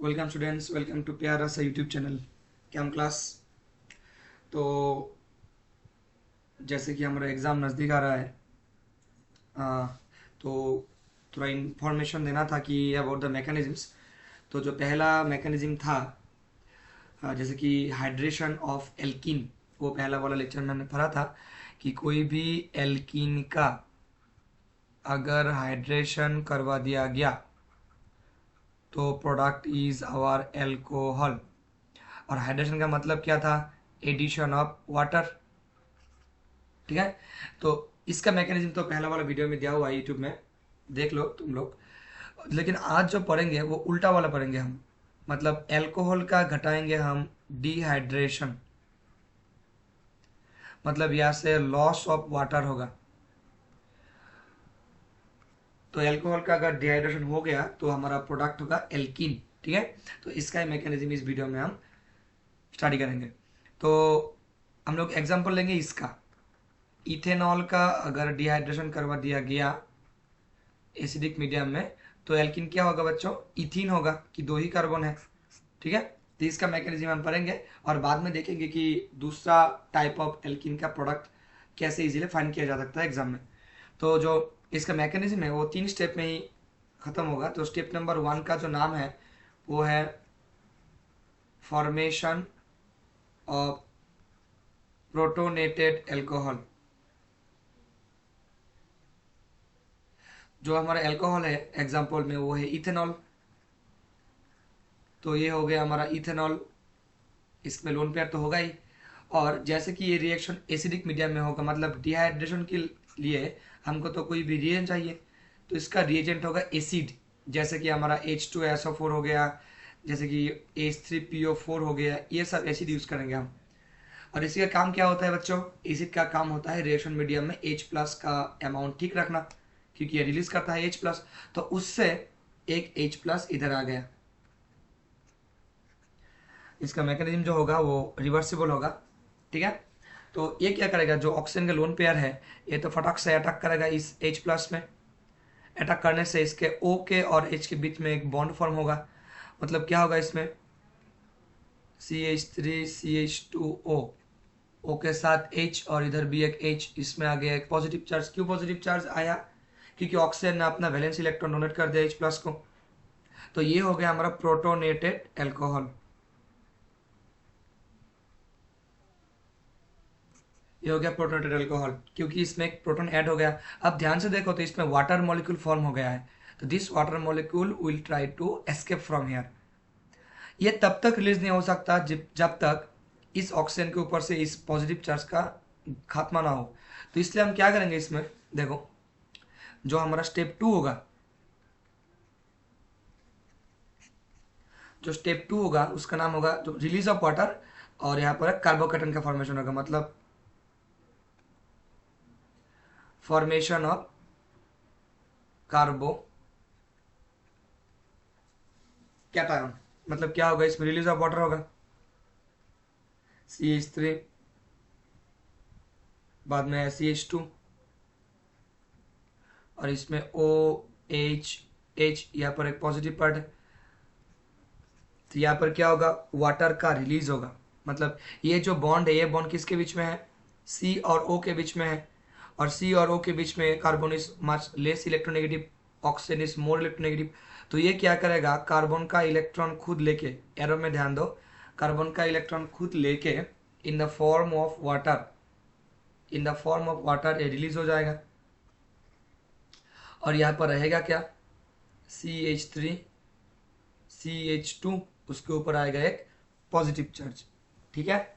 Welcome students, welcome to प्यारा सा YouTube channel cam class. तो जैसे कि हमारा एग्ज़ाम नज़दीक आ रहा है, आ, तो थोड़ा इन्फॉर्मेशन देना था कि अबाउट द मैकेनिज्म्स। तो जो पहला मैकेनिज्म था, जैसे कि हाइड्रेशन ऑफ एल्कीन, वो पहला वाला लेक्चर मैंने पढ़ा था कि कोई भी एल्कीन का अगर हाइड्रेशन करवा दिया गया तो प्रोडक्ट इज आवर एल्कोहल। और हाइड्रेशन का मतलब क्या था? Addition of water. ठीक है। तो इसका मैकेनिज्म तो पहला वाला वीडियो में दिया हुआ है, यूट्यूब में देख लो तुम लोग। लेकिन आज जो पढ़ेंगे वो उल्टा वाला पढ़ेंगे हम। मतलब एल्कोहल का घटाएंगे हम डिहाइड्रेशन, मतलब यहाँ से लॉस ऑफ वाटर होगा। तो एल्कोहल का अगर डिहाइड्रेशन हो गया तो हमारा प्रोडक्ट होगा एल्कीन। ठीक है। तो इसका मैकेनिज्म इस वीडियो में हम स्टडी करेंगे। तो हम लोग एग्जांपल लेंगे इसका। इथेनॉल का अगर डिहाइड्रेशन करवा दिया गया एसिडिक मीडियम में तो एल्किन क्या होगा बच्चों? इथीन होगा, कि दो ही कार्बन है। ठीक है। तो इसका मैकेनिज्म हम पढ़ेंगे और बाद में देखेंगे कि दूसरा टाइप ऑफ एल्किन का प्रोडक्ट कैसे इजीली फाइंड किया जा सकता है एग्जाम में। तो जो इसका मैकेनिज्म है वो 3 स्टेप में ही खत्म होगा। तो स्टेप नंबर 1 का जो नाम है वो है फॉर्मेशन ऑफ प्रोटोनेटेड एल्कोहल। जो हमारा एल्कोहल है एग्जाम्पल में वो है इथेनॉल। तो ये हो गया हमारा इथेनॉल, इसमें लोन पेयर तो होगा ही। और जैसे कि ये रिएक्शन एसिडिक मीडियम में होगा, मतलब डिहाइड्रेशन के लिए हमको तो कोई भी रिएजेंट चाहिए, तो इसका रिएजेंट होगा एसिड। जैसे कि हमारा H2SO4 हो गया, जैसे कि H3PO4 हो गया, ये सब एसिड यूज करेंगे हम। और इसी का काम क्या होता है बच्चों? एसिड का काम होता है रिएक्शन मीडियम में H प्लस का अमाउंट ठीक रखना, क्योंकि ये रिलीज करता है H प्लस। तो उससे एक H प्लस इधर आ गया। इसका मैकेनिज्म जो होगा वो रिवर्सिबल होगा। ठीक है। तो ये क्या करेगा, जो ऑक्सीजन का लोन पेयर है ये तो फटाक से अटैक करेगा इस H प्लस में। अटैक करने से इसके O के और H के बीच में एक बॉन्ड फॉर्म होगा। मतलब क्या होगा इसमें? CH3CH2O, O के साथ H और इधर भी एक H, इसमें आ गया एक पॉजिटिव चार्ज। क्यों पॉजिटिव चार्ज आया? क्योंकि ऑक्सीजन ने अपना वैलेंस इलेक्ट्रॉन डोनेट कर दिया H प्लस को। तो ये हो गया हमारा प्रोटोनेटेड एल्कोहल। ये हो गया प्रोटोनेटेड अल्कोहल, क्योंकि इसमें एक प्रोटॉन ऐड हो गया। अब ध्यान से देखो तो इसमें वाटर मॉलिक्यूल फॉर्म हो गया है। तो this water molecule will try to escape from here. ये तब तक रिलीज नहीं हो सकता जब तक इस ऑक्सीजन के ऊपर से इस पॉजिटिव चार्ज का खात्मा ना हो। तो इसलिए हम क्या करेंगे इसमें, देखो जो हमारा स्टेप 2 होगा, जो स्टेप 2 होगा उसका नाम होगा जो रिलीज ऑफ वाटर, और यहाँ पर कार्बोकेटन का फॉर्मेशन होगा, मतलब फॉर्मेशन ऑफ कार्बो कैटायन। मतलब क्या होगा इसमें? रिलीज ऑफ वाटर होगा CH3, बाद में CH2, और इसमें OH यहाँ पर एक पॉजिटिव पार्ट है। तो यहाँ पर क्या होगा? वाटर का रिलीज होगा। मतलब ये जो बॉन्ड है, ये बॉन्ड किसके बीच में है? C और O के बीच में है। और C और O के बीच में carbon is much less electronegative, oxygen is more electronegative. तो ये क्या करेगा? कार्बन का इलेक्ट्रॉन खुद लेके, एरो में ध्यान दो, कार्बन का इलेक्ट्रॉन खुद लेके in the form of water, in the form of water ये रिलीज हो जाएगा। और यहाँ पर रहेगा क्या? CH3 CH2, उसके ऊपर आएगा एक पॉजिटिव चार्ज। ठीक है।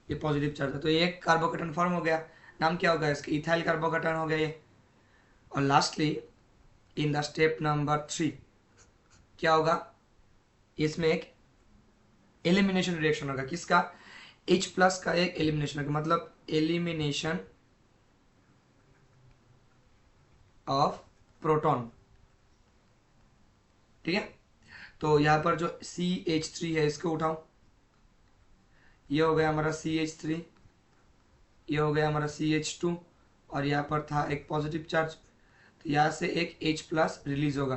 ये पॉजिटिव चार्ज है, तो ये एक कार्बोकेटन फॉर्म हो गया। नाम क्या होगा इसका? इथाइल कार्बोकेटन हो गया ये। और lastly in the step number 3 क्या होगा? इसमें एक एलिमिनेशन रिएक्शन होगा। किसका? H प्लस का एक एलिमिनेशन होगा, मतलब एलिमिनेशन ऑफ प्रोटॉन। ठीक है। तो यहाँ पर जो CH3 है इसको उठाओ, ये हो गया हमारा CH3, ये हो गया हमारा CH2, और यहाँ पर था एक पॉजिटिव चार्ज। तो यहाँ से एक H प्लस रिलीज होगा।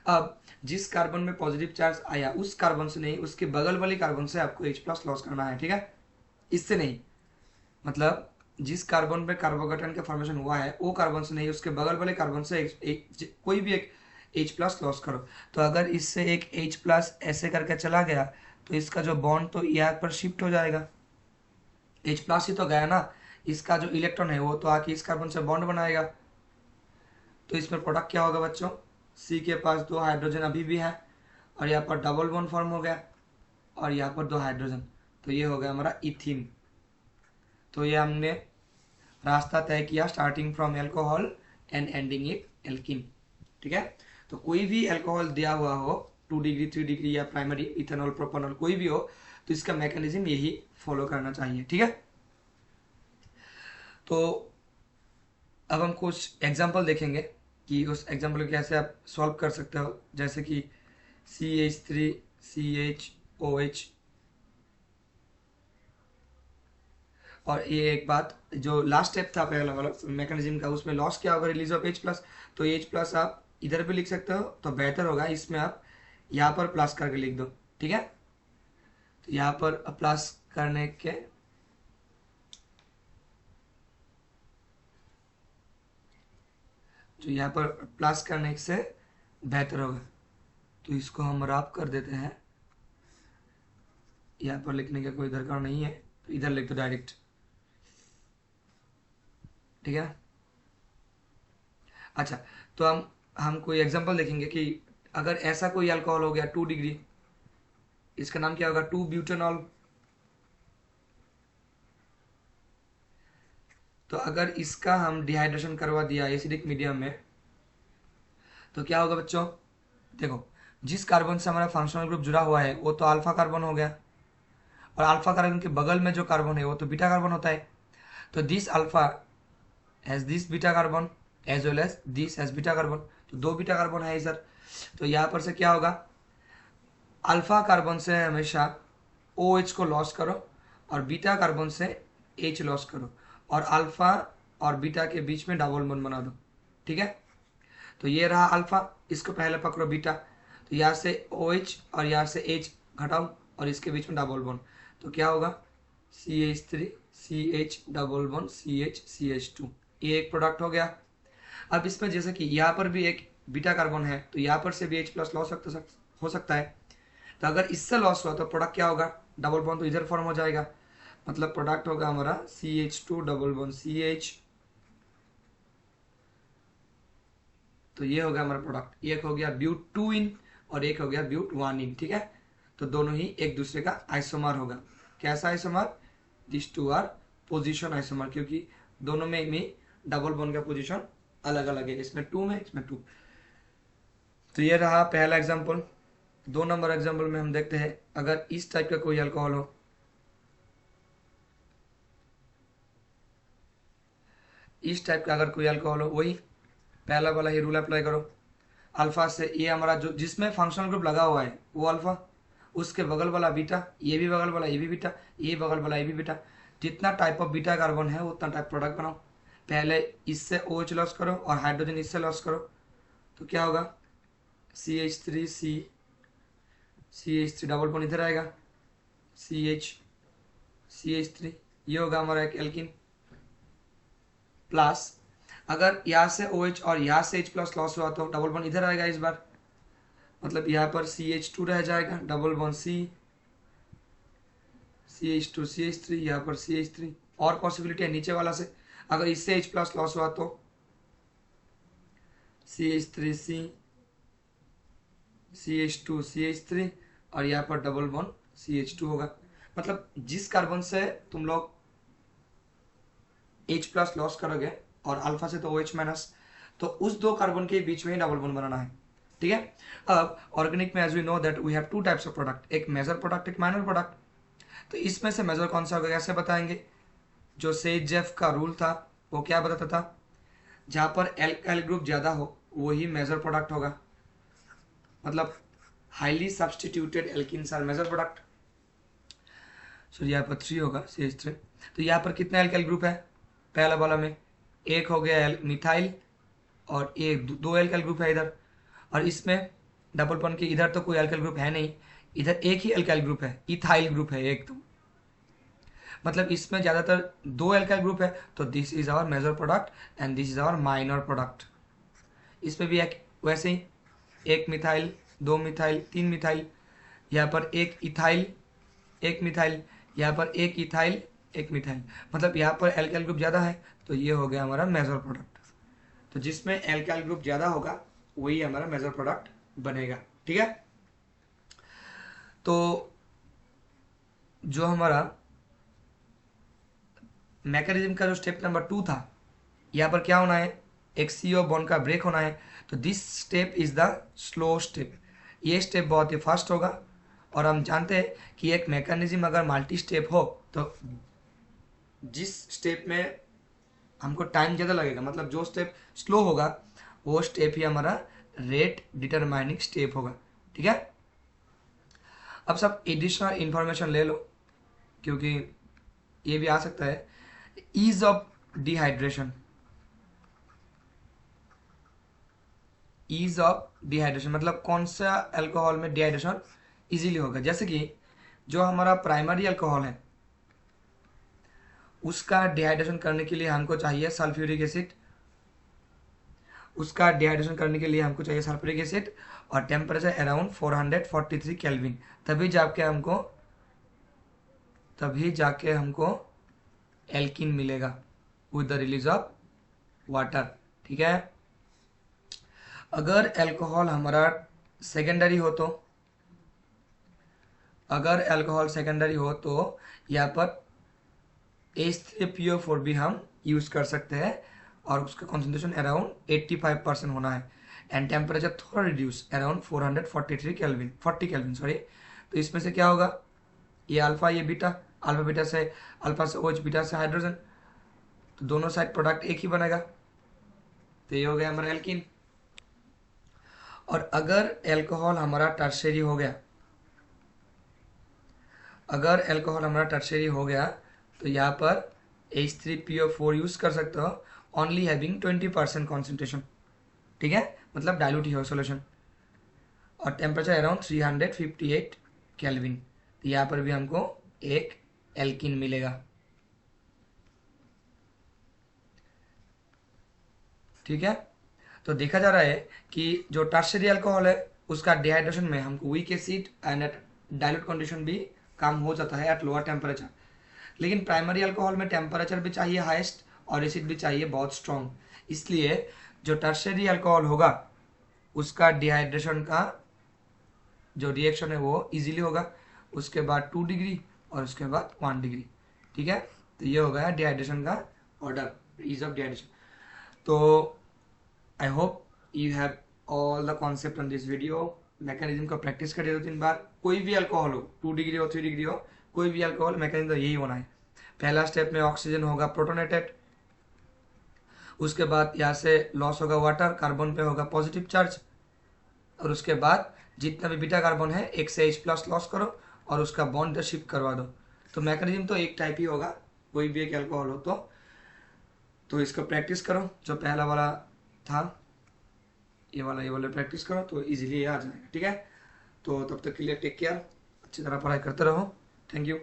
अब जिस कार्बन में पॉजिटिव चार्ज आया उस कार्बन से नहीं, उसके बगल वाले कार्बन से आपको H+ लॉस करना है, ठीक है, इससे नहीं, मतलब जिस कार्बन पे कार्बोकेटन का फॉर्मेशन हुआ है वो कार्बन से नहीं, उसके बगल वाले कार्बन से कोई भी एक H+ लॉस करो। तो अगर इससे एक H+ ऐसे करके चला गया तो इसका जो बॉन्ड तो यहाँ पर शिफ्ट हो जाएगा, H+ ही तो गया ना, इसका जो इलेक्ट्रॉन है वो तो आके इस कार्बन से बॉन्ड बनाएगा। तो इसमें प्रोडक्ट क्या होगा बच्चों, C के पास 2 हाइड्रोजन अभी भी है और यहाँ पर डबल बॉन्ड फॉर्म हो गया और यहाँ पर 2 हाइड्रोजन, तो ये हो गया हमारा इथीन। तो ये हमने रास्ता तय किया starting from alcohol and ending it alkene, ठीक है। तो कोई भी एल्कोहल दिया हुआ हो 2 डिग्री 3 डिग्री या प्राइमरी इथेनॉल प्रोपेनॉल कोई भी हो, तो इसका मैकेनिज्म यही फॉलो करना चाहिए, ठीक है। तो अब हम कुछ एग्जांपल देखेंगे कि उस एग्जांपल को कैसे आप सॉल्व कर सकते हो, जैसे कि CH3 CHOH। और ये एक बात, जो लास्ट स्टेप था पहला वाला मैकेनिज्म का, उसमें लॉस क्या होगा, रिलीज ऑफ H+, तो H+ आप इधर भी लिख सकते हो तो बेहतर होगा, इसमें आप यहाँ पर प्लस करके लिख दो, ठीक है। तो यहाँ पर प्लस करने के जो यहाँ पर प्लस करने से बेहतर होगा, तो इसको हम रब कर देते हैं, यहाँ पर लिखने का कोई दरकार नहीं है, तो इधर लिख दो डायरेक्ट, ठीक है। अच्छा, तो हम कोई एग्जांपल देखेंगे कि अगर ऐसा कोई अल्कोहल हो गया 2 डिग्री, इसका नाम क्या होगा, 2 ब्यूटेनॉल। तो अगर इसका हम डिहाइड्रेशन करवा दिया एसिडिक मीडियम में, तो क्या होगा बच्चों, देखो जिस कार्बन से हमारा फंक्शनल ग्रुप जुड़ा हुआ है वो तो अल्फा कार्बन हो गया, और अल्फा कार्बन के बगल में जो कार्बन है वो तो बीटा कार्बन होता है। तो this alpha has this beta carbon as well as this has beta carbon, तो 2 बीटा कार्बन है इधर। तो यहाँ पर से क्या होगा, अल्फा कार्बन से हमेशा OH को लॉस करो और बीटा कार्बन से H लॉस करो, और अल्फा और बीटा के बीच में डबल बॉन्ड बना दो, ठीक है। तो ये रहा अल्फा, इसको पहले पकड़ो बीटा, तो यहाँ से OH और यहाँ से H घटाओ और इसके बीच में डबल बॉन्ड, तो क्या होगा CH3 CH double bond CH CH2, ये एक प्रोडक्ट हो गया। अब इसमें जैसे कि यहाँ पर भी एक बीटा कार्बन है तो यहाँ पर से भी H+ लॉस हो सकता है, तो अगर इससे लॉस हुआ तो प्रोडक्ट क्या होगा, डबल बॉन्ड तो इधर फॉर्म हो जाएगा, मतलब प्रोडक्ट होगा हमारा CH2 डबल बॉन्ड CH। तो ये हो गया हमारा प्रोडक्ट, एक हो गया ब्यूट 2 इन और एक हो गया ब्यूट 1 इन, ठीक है। तो दोनों ही एक दूसरे का आइसोमर होगा। कैसा isomer, this two are position isomer, क्योंकि दोनों में डबल बॉन्ड का पोजीशन अलग अलग है, इसमें 2 में इसमें 2। तो ये रहा पहला एग्जांपल। 2 नंबर एग्जांपल में हम देखते हैं, अगर इस टाइप का कोई अल्कोहल हो, इस टाइप का अगर कोई अल्कोहल हो, वही पहला वाला ही रूल अप्लाई करो। अल्फा से ये हमारा जो जिसमें फंक्शनल ग्रुप लगा हुआ है वो अल्फा, उसके बगल वाला बीटा, ये भी बगल वाला ये भी बीटा, ये बगल वाला ये भी बीटा, जितना टाइप ऑफ बीटा कार्बन है उतना टाइप प्रोडक्ट बनाओ। पहले इससे OH लॉस करो और हाइड्रोजन इससे लॉस करो, तो क्या होगा CH3 CH3 डबल बॉन्ड इधर आएगा CH3, ये होगा हमारा एक एल्किन। प्लस अगर यहाँ से OH और यहाँ से H+ लॉस हुआ तो डबल बॉन्ड इधर आएगा इस बार, मतलब यहाँ पर CH2 रह जाएगा, डबल बॉन्ड CH2 CH3, यहाँ पर CH3। और पॉसिबिलिटी है नीचे वाला से, अगर इससे H+ लॉस हुआ तो CH3 CH2 CH3 और यहाँ पर डबल बॉन्ड CH2 होगा। मतलब जिस कार्बन से तुम लोग H+ लॉस करोगे और अल्फा से तो OH माइनस, तो उस 2 कार्बन के बीच में ही डबल बॉन्ड बनाना है, ठीक है। अब ऑर्गेनिक में as we know that we have 2 types of product, एक मेजर प्रोडक्ट एक माइनर प्रोडक्ट। तो इसमें से मेजर कौन सा होगा कैसे बताएंगे, जो सेजेफ का रूल था वो क्या बताता था, जहां पर एल्काइल ग्रुप ज्यादा हो वही मेजर प्रोडक्ट होगा, मतलब highly substituted alkenes are major product. So यहाँ पर 3 होगा CH3। तो यहाँ पर कितना एल्काइल ग्रुप है, पहला वाला में एक हो गया मिथाइल और एक 2 एल्काइल ग्रुप है इधर, और इसमें डबल बॉन्ड के इधर तो कोई अल्काइल ग्रुप है नहीं, इधर एक ही अल्काइल ग्रुप है, इथाइल ग्रुप है एक, तो मतलब इसमें ज़्यादातर दो अल्काइल ग्रुप है, तो this is our major product and this is our minor product. इसमें भी एक वैसे ही, एक मिथाइल, दो मिथाइल, तीन मिथाइल, यहाँ पर एक इथाइल, एक मिथाइल, यहाँ पर एक इथाइल, एक मिथाइल, मतलब यहाँ पर एल्काइल ग्रुप ज़्यादा है, तो ये हो गया हमारा मेजर प्रोडक्ट। तो जिसमें एल्काइल ग्रुप ज़्यादा होगा वही हमारा मेजर प्रोडक्ट बनेगा, ठीक है। तो जो हमारा मैकेनिज्म का जो स्टेप नंबर 2 था, यहाँ पर क्या होना है, एक CO बॉन्ड का ब्रेक होना है, तो this step is the slow step. ये स्टेप बहुत ही फास्ट होगा, और हम जानते हैं कि एक मैकेनिज्म अगर मल्टी स्टेप हो तो जिस स्टेप में हमको टाइम ज़्यादा लगेगा, मतलब जो स्टेप स्लो होगा वो स्टेप ही हमारा रेट डिटरमाइनिंग स्टेप होगा, ठीक है। अब सब एडिशनल इंफॉर्मेशन ले लो, क्योंकि ये भी आ सकता है। Ease of dehydration, ease of dehydration मतलब कौन सा अल्कोहल में डिहाइड्रेशन इजीली होगा। जैसे कि जो हमारा प्राइमरी अल्कोहल है उसका डिहाइड्रेशन करने के लिए हमको चाहिए सल्फ्यूरिक एसिड, उसका डिहाइड्रेशन करने के लिए हमको चाहिए सल्फ्यूरिक एसिड, और टेम्परेचर अराउंड 443 केल्विन, तभी जाके हमको एल्किन मिलेगा with the release of water, ठीक है। अगर अल्कोहल हमारा सेकेंडरी हो तो, अगर अल्कोहल सेकेंडरी हो तो यहाँ पर H3PO4 भी हम यूज़ कर सकते हैं, और उसका कॉन्सेंट्रेशन अराउंड 85% होना है, एंड टेम्परेचर थोड़ा reduce around 443 kelvin 40 kelvin sorry. तो इसमें से क्या होगा, ये अल्फा ये बीटा, अल्फा बीटा से अल्फा से OH, बीटा से हाइड्रोजन, तो दोनों साइड प्रोडक्ट एक ही बनेगा, तो ये हो गया हमारा एल्किन। और अगर एल्कोहल हमारा टर्शियरी हो गया, अगर एल्कोहल हमारा टर्शियरी हो गया तो यहाँ पर H3PO4 यूज कर सकते हो, ओनली हैविंग 20% कॉन्सेंट्रेशन, ठीक है, मतलब डाइल्यूट ही हो सोल्यूशन, और टेम्परेचर अराउंड 358 केल्विन, तो यहाँ पर भी हमको एक एल्किन मिलेगा, ठीक है। तो देखा जा रहा है कि जो टर्शियरी अल्कोहल है उसका डिहाइड्रेशन में हमको weak acid and at dilute condition भी काम हो जाता है एट लोअर टेम्परेचर, लेकिन प्राइमरी अल्कोहल में टेम्परेचर भी चाहिए हाईएस्ट और एसिड भी चाहिए बहुत स्ट्रॉन्ग, इसलिए जो टर्शियरी अल्कोहल होगा उसका डिहाइड्रेशन का जो रिएक्शन है वो इजीली होगा, उसके बाद 2 डिग्री और उसके बाद 1 डिग्री, ठीक है। तो ये हो गया डिहाइड्रेशन का ऑर्डर, ईज ऑफ डिहाइड्रेशन। तो I hope you have all the concept on this video. Mechanism का प्रैक्टिस करिए 2-3 बार, कोई भी अल्कोहल हो, 2 डिग्री हो 3 डिग्री हो, कोई भी अल्कोहल मैकेनिज्म यही होना है। पहला स्टेप में ऑक्सीजन होगा प्रोटोनेटेड, उसके बाद यहाँ से लॉस होगा वाटर, कार्बन पे होगा पॉजिटिव चार्ज, और उसके बाद जितना भी बीटा कार्बन है एक से H+ लॉस करो और उसका बॉन्ड शिफ्ट करवा दो। तो मैकेनिज्म तो एक टाइप ही होगा, कोई भी एक अल्कोहल हो तो इसको प्रैक्टिस करो। जो पहला वाला था ये वाला प्रैक्टिस करो तो इजीली आ जाएगा, ठीक है। तो तब तक के लिए टेक केयर, अच्छी तरह पढ़ाई करते रहो, थैंक यू।